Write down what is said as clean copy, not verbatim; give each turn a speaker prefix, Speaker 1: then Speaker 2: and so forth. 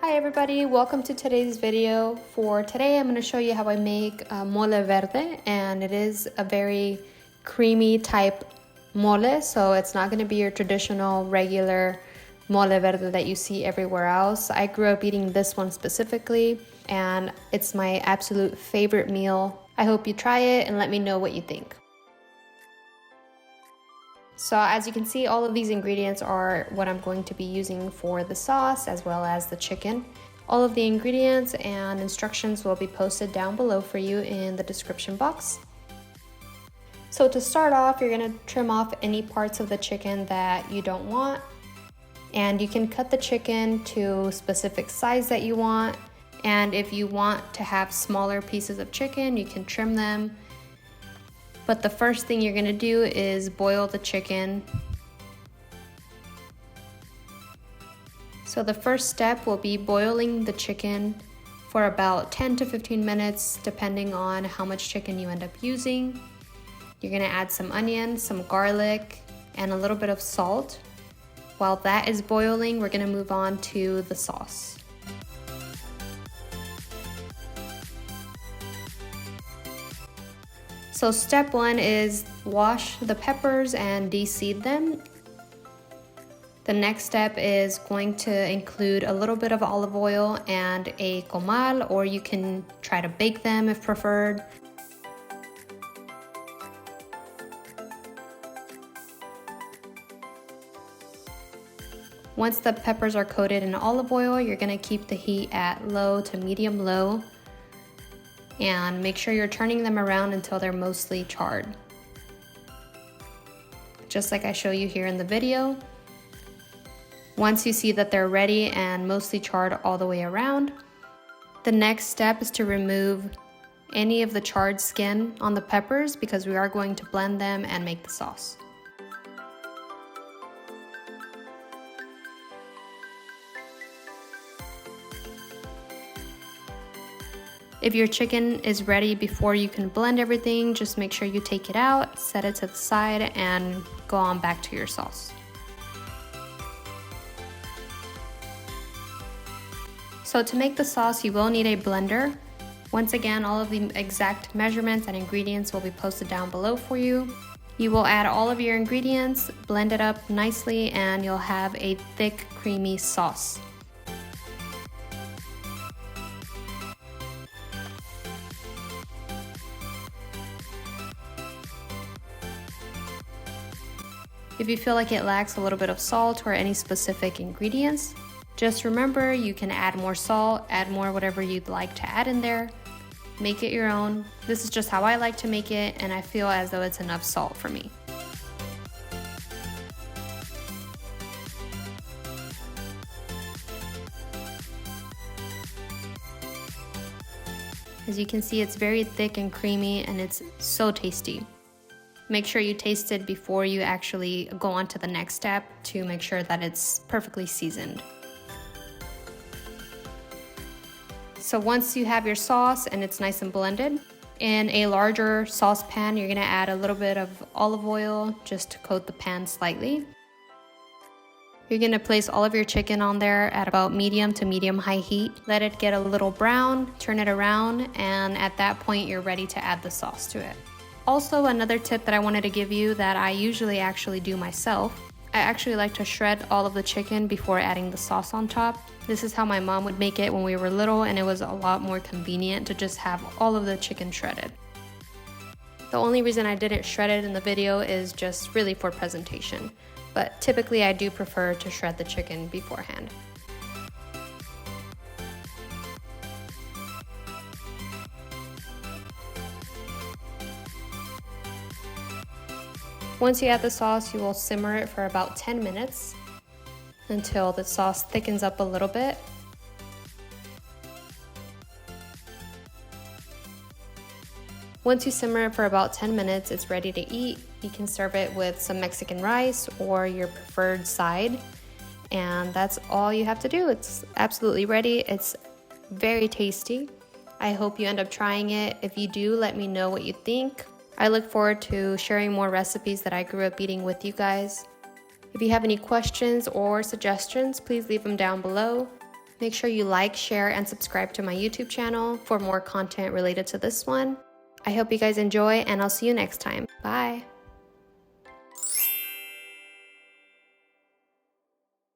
Speaker 1: Hi everybody, welcome to today's video. For today I'm going to show you how I make mole verde, and it is a very creamy type mole, so it's not going to be your traditional regular mole verde that you see everywhere else. I grew up eating this one specifically and it's my absolute favorite meal. I hope you try it and let me know what you think. So as you can see, all of these ingredients are what I'm going to be using for the sauce as well as the chicken. All of the ingredients and instructions will be posted down below for you in the description box. So to start off, you're going to trim off any parts of the chicken that you don't want. And you can cut the chicken to specific size that you want. And if you want to have smaller pieces of chicken, you can trim them. But the first thing you're gonna do is boil the chicken. So the first step will be boiling the chicken for about 10 to 15 minutes, depending on how much chicken you end up using. You're gonna add some onion, some garlic, and a little bit of salt. While that is boiling, we're gonna move on to the sauce. So step one is wash the peppers and de-seed them. The next step is going to include a little bit of olive oil and a comal, or you can try to bake them if preferred. Once the peppers are coated in olive oil, you're gonna keep the heat at low to medium low. And make sure you're turning them around until they're mostly charred. Just like I show you here in the video. Once you see that they're ready and mostly charred all the way around, the next step is to remove any of the charred skin on the peppers because we are going to blend them and make the sauce. If your chicken is ready before you can blend everything, just make sure you take it out, set it to the side, and go on back to your sauce. So to make the sauce, you will need a blender. Once again, all of the exact measurements and ingredients will be posted down below for you. You will add all of your ingredients, blend it up nicely, and you'll have a thick, creamy sauce. If you feel like it lacks a little bit of salt or any specific ingredients, just remember you can add more salt, add more whatever you'd like to add in there. Make it your own. This is just how I like to make it, and I feel as though it's enough salt for me. As you can see, it's very thick and creamy, and it's so tasty. Make sure you taste it before you actually go on to the next step to make sure that it's perfectly seasoned. So once you have your sauce and it's nice and blended, in a larger saucepan, you're gonna add a little bit of olive oil just to coat the pan slightly. You're gonna place all of your chicken on there at about medium to medium high heat. Let it get a little brown, turn it around, and at that point, you're ready to add the sauce to it. Also, another tip that I wanted to give you that I usually actually do myself, I actually like to shred all of the chicken before adding the sauce on top. This is how my mom would make it when we were little, and it was a lot more convenient to just have all of the chicken shredded. The only reason I didn't shred it in the video is just really for presentation, but typically I do prefer to shred the chicken beforehand. Once you add the sauce, you will simmer it for about 10 minutes until the sauce thickens up a little bit. Once you simmer it for about 10 minutes, it's ready to eat. You can serve it with some Mexican rice or your preferred side. And that's all you have to do. It's absolutely ready. It's very tasty. I hope you end up trying it. If you do, let me know what you think. I look forward to sharing more recipes that I grew up eating with you guys. If you have any questions or suggestions, please leave them down below. Make sure you like, share, and subscribe to my YouTube channel for more content related to this one. I hope you guys enjoy, and I'll see you next time. Bye!